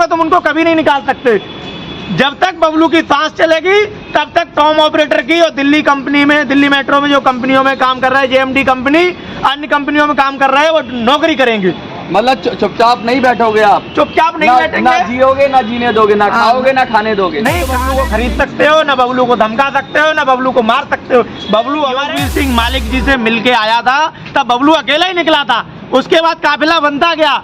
तुम उनको कभी नहीं निकाल सकते। जब तक बबलू की सांस चलेगी तब तक टॉम ऑपरेटर की और दिल्ली कंपनी में, दिल्ली मेट्रो में जो कंपनियों में काम कर रहा है, जेएमडी कंपनी, अन्य कंपनियों में काम कर रहा है, वो नौकरी करेंगे। मतलब चुपचाप नहीं बैठोगे आप? चुपचाप नहीं बैठेंगे। ना जियोगे, ना जीने दोगे, ना खाओगे, ना खाने दोगे। नहीं, बबलू को खरीद सकते हो, ना बबलू को धमका सकते हो, ना बबलू को मार सकते हो। बबलू योगवीर सिंह मालिक जी से मिलके आया था, तब बबलू अकेला ही निकला था, उसके बाद काफिला बनता गया।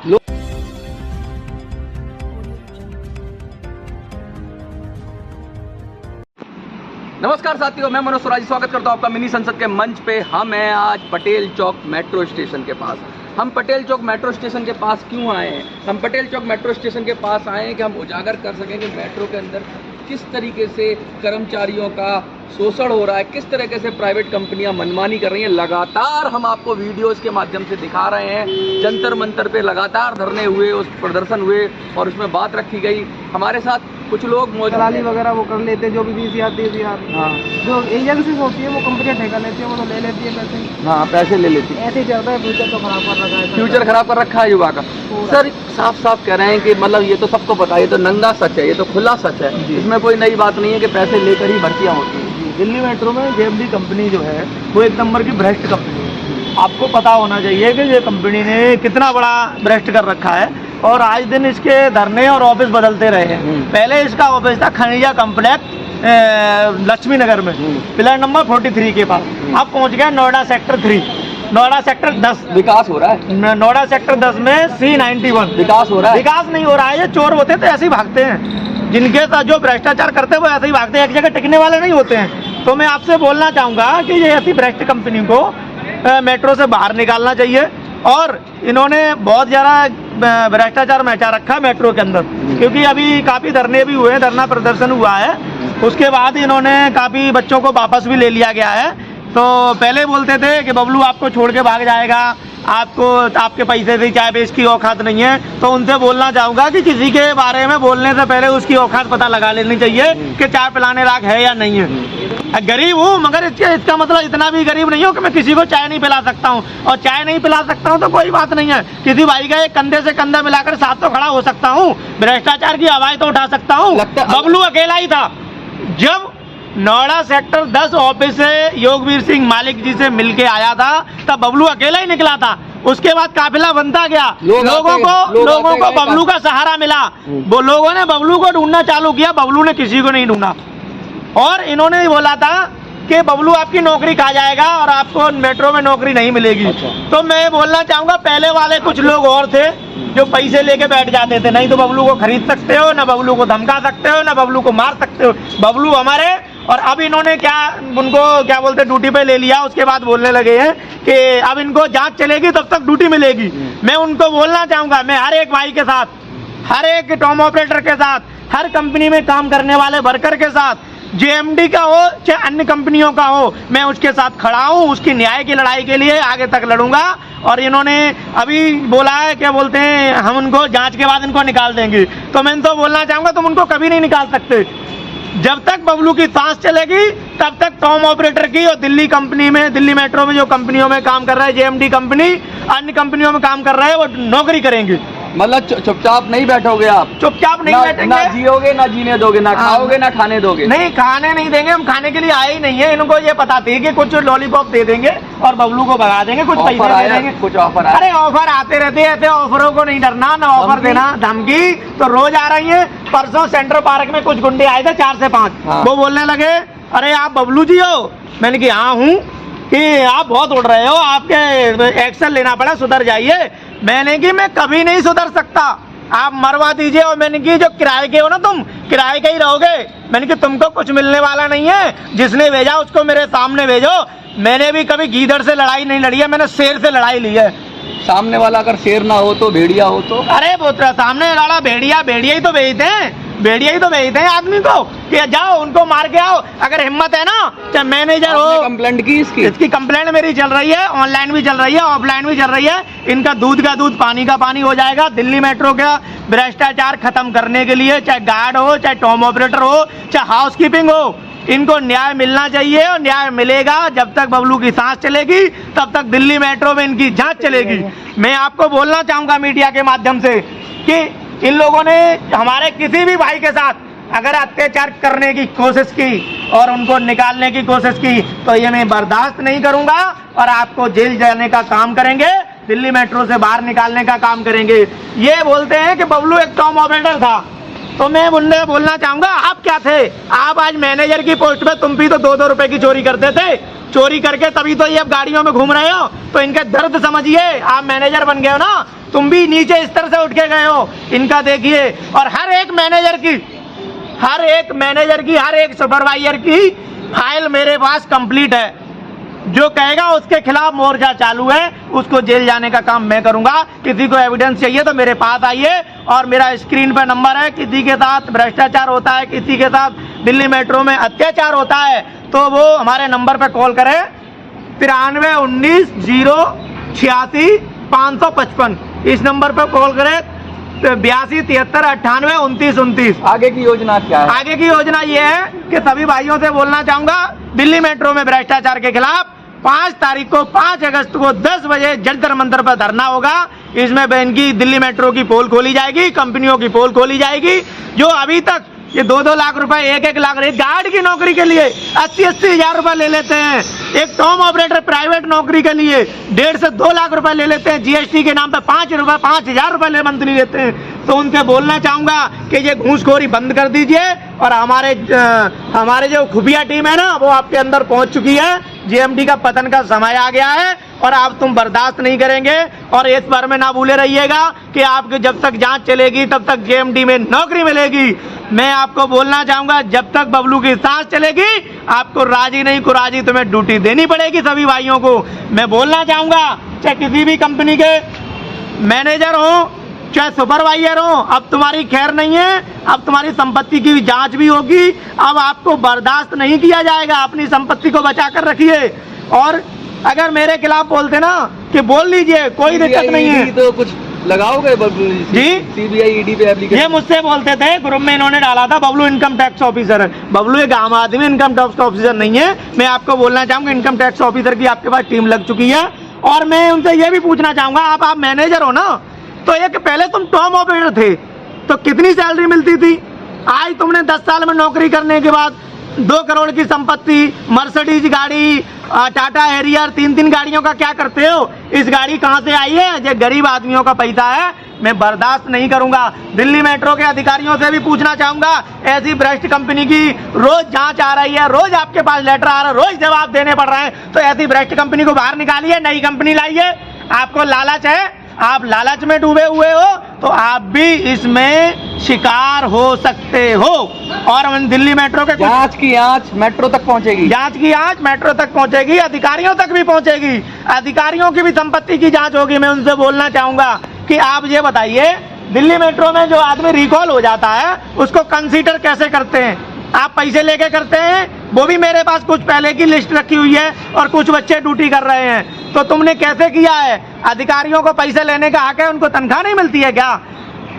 नमस्कार साथियों, मैं मनोज स्वराज स्वागत करता हूं आपका मिनी संसद के मंच पे। हम हैं आज पटेल चौक मेट्रो स्टेशन के पास। हम पटेल चौक मेट्रो स्टेशन के पास क्यों आए हैं? हम पटेल चौक मेट्रो स्टेशन के पास आए हैं कि हम उजागर कर सकें कि मेट्रो के अंदर किस तरीके से कर्मचारियों का शोषण हो रहा है, किस तरीके से प्राइवेट कंपनियां मनमानी कर रही हैं। लगातार हम आपको वीडियोस के माध्यम से दिखा रहे हैं। जंतर मंतर पे लगातार धरने हुए, उस प्रदर्शन हुए और उसमें बात रखी गई। हमारे साथ कुछ लोग दलाली वगैरह वो कर लेते हैं, जो भी 20,000 30,000 हाँ, जो एजेंसीज होती है वो कंपनियां ठेका लेती है, वो तो ले लेती है पैसे। हाँ, पैसे ले लेती है। ऐसे ही चलता है, फ्यूचर तो खराब कर रखा है, फ्यूचर खराब कर रखा है युवा का। सर साफ साफ कह रहे हैं कि मतलब ये तो सबको पता है, ये तो नंगा सच है, ये तो खुला सच है, इसमें कोई नई बात नहीं है कि पैसे लेकर ही भर्तियां होती हैं। दिल्ली मेट्रो में जेएमडी कंपनी जो है वो एक नंबर की भ्रष्ट कंपनी है। आपको पता होना चाहिए कि ये कंपनी ने कितना बड़ा भ्रष्ट कर रखा है और आज दिन इसके धरने और ऑफिस बदलते रहे हैं। पहले इसका ऑफिस था खनिजा कॉम्प्लेक्स लक्ष्मी नगर में, पिलर नंबर 43 के पास। अब पहुंच गया नोएडा सेक्टर 3, नोएडा सेक्टर 10। विकास हो रहा है नोएडा सेक्टर 10 में C91 विकास हो रहा है। विकास नहीं हो रहा है। ये चोर होते तो ऐसे ही भागते हैं, जिनके साथ जो भ्रष्टाचार करते हैं वो ऐसे ही भागते हैं, एक जगह टिकने वाले नहीं होते हैं। तो मैं आपसे बोलना चाहूँगा कि ये ऐसी भ्रष्ट कंपनी को मेट्रो से बाहर निकालना चाहिए। और इन्होंने बहुत ज़्यादा भ्रष्टाचार मचा रखा है मेट्रो के अंदर, क्योंकि अभी काफ़ी धरने भी हुए हैं, धरना प्रदर्शन हुआ है। उसके बाद इन्होंने काफ़ी बच्चों को वापस भी ले लिया गया है। तो पहले बोलते थे कि बबलू आपको छोड़ के भाग जाएगा, आपको आपके पैसे से चाय बेच की औकात नहीं है। तो उनसे बोलना चाहूँगा कि किसी के बारे में बोलने से पहले उसकी औकात पता लगा लेनी चाहिए कि चाय पिलाने लायक है या नहीं है। गरीब हूँ मगर इसका मतलब इतना भी गरीब नहीं हो कि मैं किसी को चाय नहीं पिला सकता हूँ। और चाय नहीं पिला सकता हूँ तो कोई बात नहीं है, किसी भाई का एक कंधे से कंधा मिलाकर साथ तो खड़ा हो सकता हूँ, भ्रष्टाचार की आवाज़ तो उठा सकता हूँ। बबलू अकेला ही था। जब नोएडा सेक्टर 10 ऑफिस से योगवीर सिंह मालिक जी से मिलके आया था, तब बबलू अकेला ही निकला था। उसके बाद काफिला बनता गया। लोगों को बबलू का सहारा मिला। वो लोगों ने बबलू को ढूंढना चालू किया, बबलू ने किसी को नहीं ढूंढा। और इन्होंने बोला था कि बबलू आपकी नौकरी खा जाएगा और आपको मेट्रो में नौकरी नहीं मिलेगी। तो मैं बोलना चाहूंगा, पहले वाले कुछ लोग और थे जो पैसे लेके बैठ जाते थे। नहीं तो बबलू को खरीद सकते हो, ना बबलू को धमका सकते हो, ना बबलू को मार सकते हो। बबलू हमारे। और अब इन्होंने उनको क्या बोलते ड्यूटी पे ले लिया। उसके बाद बोलने लगे हैं कि अब इनको जांच चलेगी तब तक ड्यूटी मिलेगी। मैं उनको बोलना चाहूंगा, मैं हर एक भाई के साथ, हर एक टॉम ऑपरेटर के साथ, हर कंपनी में काम करने वाले वर्कर के साथ, जेएमडी का हो चाहे अन्य कंपनियों का हो, मैं उसके साथ खड़ा हूँ। उसकी न्याय की लड़ाई के लिए आगे तक लड़ूंगा। और इन्होंने अभी बोला है, क्या बोलते हैं, हम उनको जांच के बाद इनको निकाल देंगे। तो मैं तो बोलना चाहूँगा, तुम उनको कभी नहीं निकाल सकते। जब तक बबलू की सांस चलेगी तब तक टॉम ऑपरेटर की और दिल्ली कंपनी में, दिल्ली मेट्रो में जो कंपनियों में काम कर रहा है, जेएमडी कंपनी, अन्य कंपनियों में काम कर रहा है, वो नौकरी करेंगे। मतलब चुपचाप नहीं बैठोगे आप? चुपचाप नहीं बैठेंगे। ना जियोगे, ना जीने दोगे, ना खाओगे, ना खाने दोगे। नहीं, खाने नहीं देंगे। हम खाने के लिए आए ही नहीं है। इनको ये पता थी कि कुछ लॉलीपॉप दे देंगे और बबलू को भगा देंगे, कुछ पैसे दे देंगे। कुछ ऑफर? अरे ऑफर आते रहते हैं, ऐसे ऑफरों को नहीं डरना, ना ऑफर देना। धमकी तो रोज आ रही है। परसों सेंट्रल पार्क में कुछ गुंडे आए थे 4 से 5। वो बोलने लगे, अरे आप बबलू जी हो? मैंने कहा हाँ हूँ। कि आप बहुत उड़ रहे हो, आपके एक्शन लेना पड़ा, सुधर जाइए। मैंने कि मैं कभी नहीं सुधर सकता, आप मरवा दीजिए। और मैंने कि जो किराए के हो ना, तुम किराए के ही रहोगे। मैंने कि तुमको कुछ मिलने वाला नहीं है, जिसने भेजा उसको मेरे सामने भेजो। मैंने भी कभी गीदड़ से लड़ाई नहीं लड़ी है, मैंने शेर से लड़ाई ली है। सामने वाला अगर शेर ना हो तो भेड़िया हो तो? अरे बोतरा सामने लड़ा भेड़िया ही तो भेजते हैं, भेड़िया ही तो भेजते हैं आदमी को कि जाओ उनको मार के आओ। अगर हिम्मत है ना, चाहे मैनेजर हो। कंप्लेंट की इसकी कंप्लेंट मेरी चल रही है, ऑनलाइन भी चल रही है, ऑफलाइन भी चल रही है। इनका दूध का दूध, पानी का पानी हो जाएगा। दिल्ली मेट्रो का भ्रष्टाचार खत्म करने के लिए, चाहे गार्ड हो, चाहे टॉम ऑपरेटर हो, चाहे हाउसकीपिंग हो, इनको न्याय मिलना चाहिए। और न्याय मिलेगा जब तक बबलू की सांस चलेगी, तब तक दिल्ली मेट्रो में इनकी जांच चलेगी। मैं आपको बोलना चाहूंगा मीडिया के माध्यम से कि इन लोगों ने हमारे किसी भी भाई के साथ अगर अत्याचार करने की कोशिश की और उनको निकालने की कोशिश की तो ये मैं बर्दाश्त नहीं करूंगा और आपको जेल जाने का काम करेंगे, दिल्ली मेट्रो से बाहर निकालने का काम करेंगे। ये बोलते हैं कि बबलू एक टॉम ऑपरेटर था, तो मैं उनसे बोलना चाहूंगा आप क्या थे? आप आज मैनेजर की पोस्ट पे, तुम भी तो 2-2 रुपए की चोरी करते थे, चोरी करके तभी तो ये अब गाड़ियों में घूम रहे हो। तो इनका दर्द समझिए, आप मैनेजर बन गए हो ना, तुम भी नीचे इस तरह से उठ के गए हो, इनका देखिए। और हर एक मैनेजर की हर एक सुपरवाइजर की फाइल मेरे पास कंप्लीट है, जो कहेगा उसके खिलाफ मोर्चा चालू है, उसको जेल जाने का काम मैं करूंगा। किसी को एविडेंस चाहिए तो मेरे पास आइए, और मेरा स्क्रीन पर नंबर है। किसी के साथ भ्रष्टाचार होता है, किसी के साथ दिल्ली मेट्रो में अत्याचार होता है, तो वो हमारे नंबर पर कॉल करें 9319086555। इस नंबर पर कॉल करें 8273982929। आगे की योजना क्या है? आगे की योजना ये है कि सभी भाइयों से बोलना चाहूंगा, दिल्ली मेट्रो में भ्रष्टाचार के खिलाफ 5 तारीख को 5 अगस्त को 10 बजे जंतर मंतर पर धरना होगा। इसमें बैंक की दिल्ली मेट्रो की पोल खोली जाएगी, कंपनियों की पोल खोली जाएगी। जो अभी तक ये 2-2 लाख रुपए, 1-1 लाख, एक गार्ड की नौकरी के लिए 80-80 हजार रुपए ले लेते हैं। एक टॉम ऑपरेटर प्राइवेट नौकरी के लिए 1.5 से 2 लाख रुपए ले लेते हैं। जीएसटी के नाम पे 5,000 रुपए मंथली लेते हैं। तो उनसे बोलना चाहूंगा कि ये घूसखोरी बंद कर दीजिए, और हमारे जो खुफिया टीम है ना, वो आपके अंदर पहुंच चुकी है। जेएमडी का पतन का समय आ गया है और आप तुम बर्दाश्त नहीं करेंगे। और इस बार में ना भूले रहिएगा कि आपकी जब तक जांच चलेगी तब तक जेएमडी में नौकरी मिलेगी। मैं आपको बोलना चाहूंगा, जब तक बबलू की सांस चलेगी आपको राजी नहीं कुराजी तुम्हें ड्यूटी देनी पड़ेगी। सभी भाइयों को मैं बोलना चाहूंगा, चाहे किसी भी कंपनी के मैनेजर हो, चाहे सुपरवाइजर हो, अब तुम्हारी खैर नहीं है। अब तुम्हारी संपत्ति की जांच भी होगी। अब आपको बर्दाश्त नहीं किया जाएगा। अपनी संपत्ति को बचा कर रखिए। और अगर मेरे खिलाफ बोलते ना कि बोल लीजिए, कोई दिक्कत नहीं है। तो कुछ लगाओगे जी? सीबीआई ईडी पे एप्लीकेशन? ये मुझसे बोलते थे, ग्रुप में इन्होंने डाला था बबलू इनकम टैक्स ऑफिसर है। बबलू एक आम आदमी इनकम टैक्स ऑफिसर नहीं है। मैं आपको बोलना चाहूंगा, इनकम टैक्स ऑफिसर की आपके पास टीम लग चुकी है। और मैं उनसे ये भी पूछना चाहूंगा, आप मैनेजर हो ना, तो एक पहले तुम टॉम ऑपरेटर थे तो कितनी सैलरी मिलती थी? आज तुमने 10 साल में नौकरी करने के बाद 2 करोड़ की संपत्ति, मर्सिडीज गाड़ी, टाटा हैरियर, 3-3 गाड़ियों का क्या करते हो? इस गाड़ी कहां से आई है? ये गरीब आदमियों का पैसा है। मैं बर्दाश्त नहीं करूंगा। दिल्ली मेट्रो के अधिकारियों से भी पूछना चाहूंगा, ऐसी भ्रष्ट कंपनी की रोज जांच आ रही है, रोज आपके पास लेटर आ रहा है, रोज जवाब देने पड़ रहे हैं, तो ऐसी भ्रष्ट कंपनी को बाहर निकालिए, नई कंपनी लाइए। आपको लालच है, आप लालच में डूबे हुए हो, तो आप भी इसमें शिकार हो सकते हो। और हम दिल्ली मेट्रो के जांच की आंच मेट्रो तक पहुंचेगी, जांच की आंच मेट्रो तक पहुंचेगी, अधिकारियों तक भी पहुंचेगी। अधिकारियों की भी संपत्ति की जांच होगी। मैं उनसे बोलना चाहूंगा कि आप ये बताइए, दिल्ली मेट्रो में जो आदमी रिकॉल हो जाता है उसको कंसीडर कैसे करते हैं? आप पैसे लेके करते हैं। वो भी मेरे पास कुछ पहले की लिस्ट रखी हुई है और कुछ बच्चे ड्यूटी कर रहे हैं। तो तुमने कैसे किया है? अधिकारियों को पैसे लेने का हक है, उनको तनख्वाह नहीं मिलती है क्या?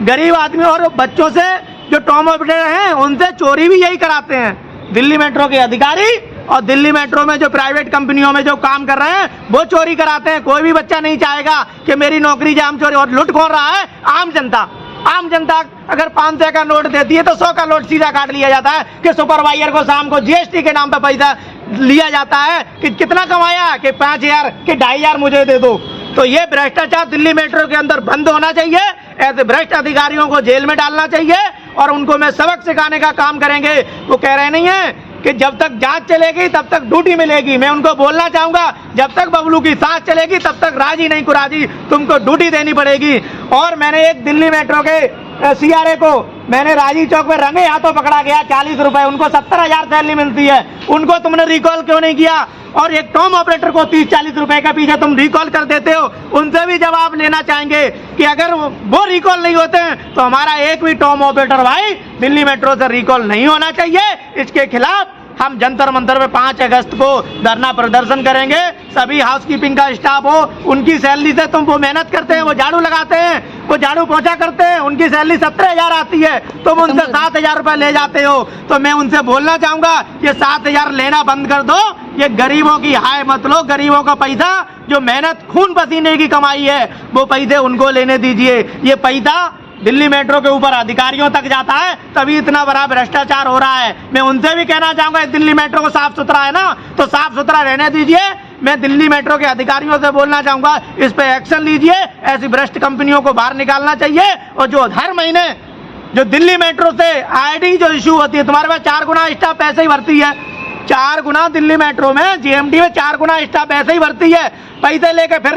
गरीब आदमी और बच्चों से जो टॉम ऑपरेटर हैं उनसे चोरी भी यही कराते हैं दिल्ली मेट्रो के अधिकारी। और दिल्ली मेट्रो में जो प्राइवेट कंपनियों में जो काम कर रहे हैं वो चोरी कराते हैं। कोई भी बच्चा नहीं चाहेगा कि मेरी नौकरी जाम चोरी। और लुट कौन रहा है? आम जनता। आम जनता अगर 500 का नोट देती है तो 100 का नोट सीधा काट लिया जाता है कि सुपरवाइजर को शाम को जीएसटी के नाम पर पैसा लिया जाता है कि कितना कमाया, कि 5,000 कि 2,500 मुझे दे दो। तो ये भ्रष्टाचार दिल्ली मेट्रो के अंदर बंद होना चाहिए। ऐसे भ्रष्ट अधिकारियों को जेल में डालना चाहिए और उनको मैं सबक सिखाने का काम करेंगे। वो कह रहे नहीं है कि जब तक जांच चलेगी तब तक ड्यूटी मिलेगी। मैं उनको बोलना चाहूंगा, जब तक बबलू की सांस चलेगी तब तक राजी नहीं कुराजी तुमको ड्यूटी देनी पड़ेगी। और मैंने एक दिल्ली मेट्रो के सीआरए को मैंने राजीव चौक पे रंगे हाथों पकड़ा गया, 40 रुपए, उनको 70,000 सैलरी मिलती है, उनको तुमने रिकॉल क्यों नहीं किया? और एक टॉम ऑपरेटर को 30-40 रुपए के पीछे तुम रिकॉल कर देते हो। उनसे भी जवाब लेना चाहेंगे कि अगर वो रिकॉल नहीं होते हैं तो हमारा एक भी टॉम ऑपरेटर भाई दिल्ली मेट्रो से रिकॉल नहीं होना चाहिए। इसके खिलाफ हम जंतर मंतर में 5 अगस्त को धरना प्रदर्शन करेंगे। सभी हाउसकीपिंग का स्टाफ हो, उनकी सैलरी से तुम वो मेहनत करते हैं, वो झाड़ू लगाते हैं, वो झाड़ू पोछा करते हैं, उनकी सैलरी 17,000 आती है, तुम उनसे 7,000 रुपए ले जाते हो। तो मैं उनसे बोलना चाहूंगा ये 7,000 लेना बंद कर दो। ये गरीबों की हाय मत लो। गरीबों का पैसा जो मेहनत खून पसीने की कमाई है वो पैसे उनको लेने दीजिए। ये पैसा दिल्ली मेट्रो के ऊपर अधिकारियों तक जाता है, तभी इतना बड़ा भ्रष्टाचार हो रहा है। मैं उनसे भी कहना चाहूंगा, दिल्ली मेट्रो को साफ सुथरा है ना, तो साफ सुथरा रहने दीजिए। मैं दिल्ली मेट्रो के अधिकारियों से बोलना चाहूंगा, इस पे एक्शन लीजिए, ऐसी भ्रष्ट कंपनियों को बाहर निकालना चाहिए। और जो हर महीने जो दिल्ली मेट्रो से आईडी जो इशू होती है, तुम्हारे पास 4 गुना स्टाफ पैसे ही भरती है, 4 गुना दिल्ली मेट्रो में, जीएमडी में 4 गुना स्टाफ ऐसे ही भरती है। पैसे लेके फिर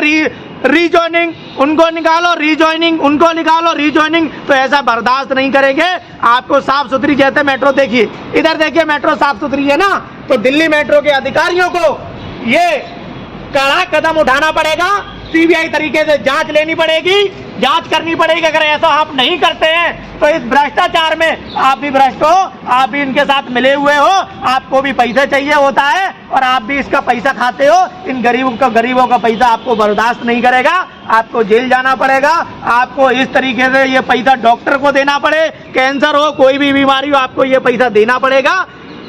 रीजॉइनिंग उनको निकालो, रीजॉइनिंग उनको निकालो, रीजॉइनिंग, तो ऐसा बर्दाश्त नहीं करेंगे। आपको साफ सुथरी, जैसे मेट्रो देखिए, इधर देखिए मेट्रो साफ सुथरी है ना, तो दिल्ली मेट्रो के अधिकारियों को ये कड़ा कदम उठाना पड़ेगा। सीबीआई तरीके से जांच लेनी पड़ेगी, जांच करनी पड़ेगी। अगर ऐसा आप नहीं करते हैं तो इस भ्रष्टाचार में आप भी भ्रष्ट हो, आप भी इनके साथ मिले हुए हो, आपको भी पैसे चाहिए होता है और आप भी इसका पैसा खाते हो। इन गरीबों का पैसा आपको बर्दाश्त नहीं करेगा, आपको जेल जाना पड़ेगा। आपको इस तरीके से ये पैसा डॉक्टर को देना पड़े, कैंसर हो, कोई भी बीमारी हो, आपको ये पैसा देना पड़ेगा।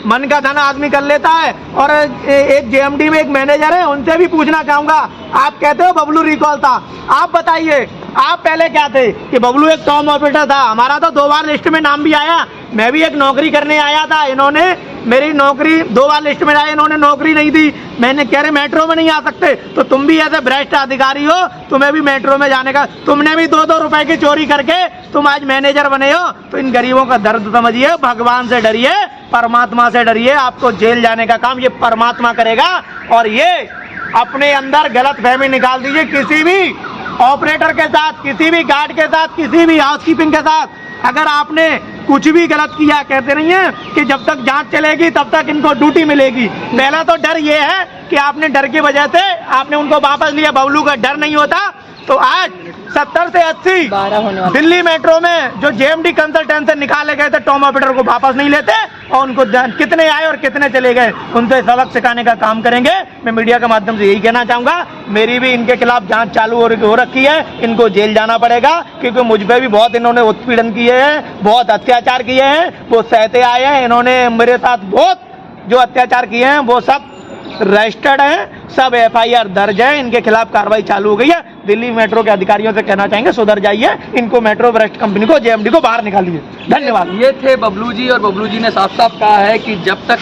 मन का धन आदमी कर लेता है। और एक जेएमडी में एक मैनेजर है, उनसे भी पूछना चाहूंगा, आप कहते हो बबलू रिकॉल था, आप बताइए आप पहले क्या थे? कि बबलू एक टॉम ऑपरेटर था, हमारा तो 2 बार लिस्ट में नाम भी आया। मैं भी एक नौकरी करने आया था, इन्होंने मेरी नौकरी 2 बार लिस्ट में आया, इन्होंने नौकरी नहीं दी। मैंने कह रहे मेट्रो में नहीं आ सकते, तो तुम भी ऐसे भ्रष्ट अधिकारी हो, तुम्हें भी मेट्रो में जाने का, तुमने भी 2-2 रुपए की चोरी करके तुम आज मैनेजर बने हो। तो इन गरीबों का दर्द समझिए, भगवान से डरिए, परमात्मा से डरिए। आपको जेल जाने का काम ये परमात्मा करेगा। और ये अपने अंदर गलत फहमी निकाल दीजिए, किसी भी ऑपरेटर के साथ, किसी भी गार्ड के साथ, किसी भी हाउसकीपिंग के साथ अगर आपने कुछ भी गलत किया, कहते नहीं है कि जब तक जांच चलेगी तब तक इनको ड्यूटी मिलेगी। पहला तो डर ये है कि आपने डर की वजह से आपने उनको वापस लिया। बबलू का डर नहीं होता तो आज 70 से 80 दिल्ली मेट्रो में जो जेएमडी कंसल्टेंट से निकाले गए थे टॉम ऑपरेटर को वापस नहीं लेते, और उनको कितने आए और कितने चले गए उनसे सबक सिखाने का काम करेंगे। मैं मीडिया के माध्यम से यही कहना चाहूंगा, मेरी भी इनके खिलाफ जांच चालू हो रखी है। इनको जेल जाना पड़ेगा, क्योंकि मुझ पे भी बहुत इन्होंने उत्पीड़न किए हैं, बहुत अत्याचार किए हैं, वो सहते आए हैं। इन्होंने मेरे साथ बहुत जो अत्याचार किए हैं वो सब रजिस्टर्ड है, सब एफआईआर दर्ज है, इनके खिलाफ कार्रवाई चालू हो गई है। दिल्ली मेट्रो के अधिकारियों से कहना चाहेंगे, सुधर जाइए, इनको मेट्रो भ्रष्ट कंपनी को, जेएमडी को बाहर निकालिए। धन्यवाद। ये थे बबलू जी, और बबलू जी ने साफ साफ कहा है कि जब तक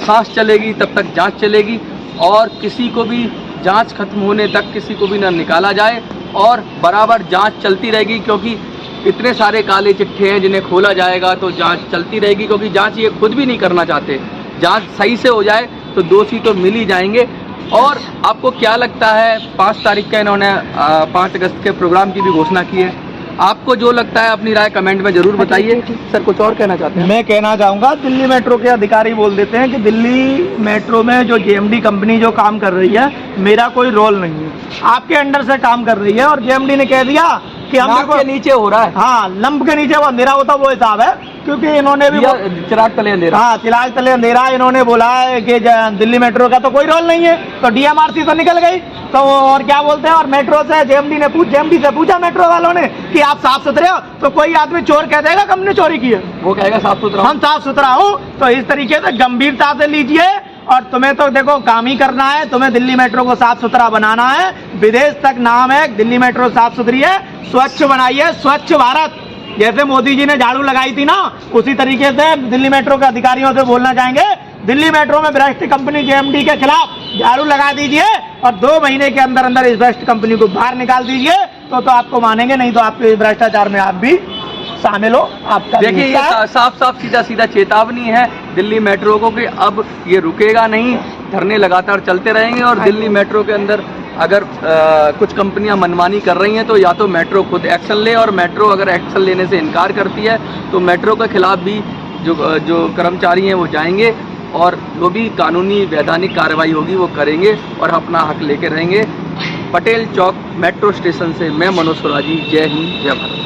सांस चलेगी तब तक जांच चलेगी, और किसी को भी जांच खत्म होने तक किसी को भी ना निकाला जाए, और बराबर जांच चलती रहेगी। क्योंकि इतने सारे काले चिट्ठे हैं जिन्हें खोला जाएगा तो जांच चलती रहेगी, क्योंकि जांच ये खुद भी नहीं करना चाहते। जांच सही से हो जाए तो दोषी तो मिल ही जाएंगे। और आपको क्या लगता है, 5 तारीख का इन्होंने 5 अगस्त के प्रोग्राम की भी घोषणा की है, आपको जो लगता है अपनी राय कमेंट में जरूर बताइए। सर कुछ और कहना चाहते हैं? मैं कहना चाहूंगा, दिल्ली मेट्रो के अधिकारी बोल देते हैं कि दिल्ली मेट्रो में जो जेएमडी कंपनी जो काम कर रही है, मेरा कोई रोल नहीं है, आपके अंडर से काम कर रही है। और जेएमडी ने कह दिया कि हम के नीचे हो रहा है, हाँ, लंब के नीचे वो अंधेरा होता, वो हिसाब है। क्योंकि इन्होंने भी चिराग तले अंधेरा, हाँ, चिराग तले अंधेरा। इन्होंने बोला है कि दिल्ली मेट्रो का तो कोई रोल नहीं है, तो डीएमआरसी तो निकल गई। तो और क्या बोलते हैं, और मेट्रो से जेएमडी से पूछा मेट्रो वालों ने कि आप साफ सुथरे हो, तो कोई आदमी चोर कह देगा कि हमने चोरी की है, वो कहेगा साफ सुथरा, हम साफ सुथरा हूँ। तो इस तरीके से गंभीरता से लीजिए, और तुम्हें तो देखो काम ही करना है, तुम्हें दिल्ली मेट्रो को साफ सुथरा बनाना है। विदेश तक नाम है, दिल्ली मेट्रो साफ सुथरी है, स्वच्छ बनाइए, स्वच्छ भारत। जैसे मोदी जी ने झाड़ू लगाई थी ना, उसी तरीके से दिल्ली मेट्रो के अधिकारियों से बोलना चाहेंगे, दिल्ली मेट्रो में भ्रष्ट कंपनी जेएमडी के खिलाफ झाड़ू लगा दीजिए, और 2 महीने के अंदर अंदर इस भ्रष्ट कंपनी को बाहर निकाल दीजिए, तो आपको मानेंगे, नहीं तो आपके इस भ्रष्टाचार में आप भी शामिल हो। आपका देखिए, ये साफ साफ सीधा सीधा चेतावनी है दिल्ली मेट्रो को कि अब ये रुकेगा नहीं, धरने लगातार चलते रहेंगे। और दिल्ली मेट्रो के अंदर अगर कुछ कंपनियां मनमानी कर रही हैं तो या तो मेट्रो खुद एक्शन ले, और मेट्रो अगर एक्शन लेने से इनकार करती है तो मेट्रो के खिलाफ भी जो कर्मचारी हैं वो जाएंगे, और जो भी कानूनी वैधानिक कार्रवाई होगी वो करेंगे, और अपना हक लेके रहेंगे। पटेल चौक मेट्रो स्टेशन से मैं मनोज सुराजी, जय हिंद, जय भारत।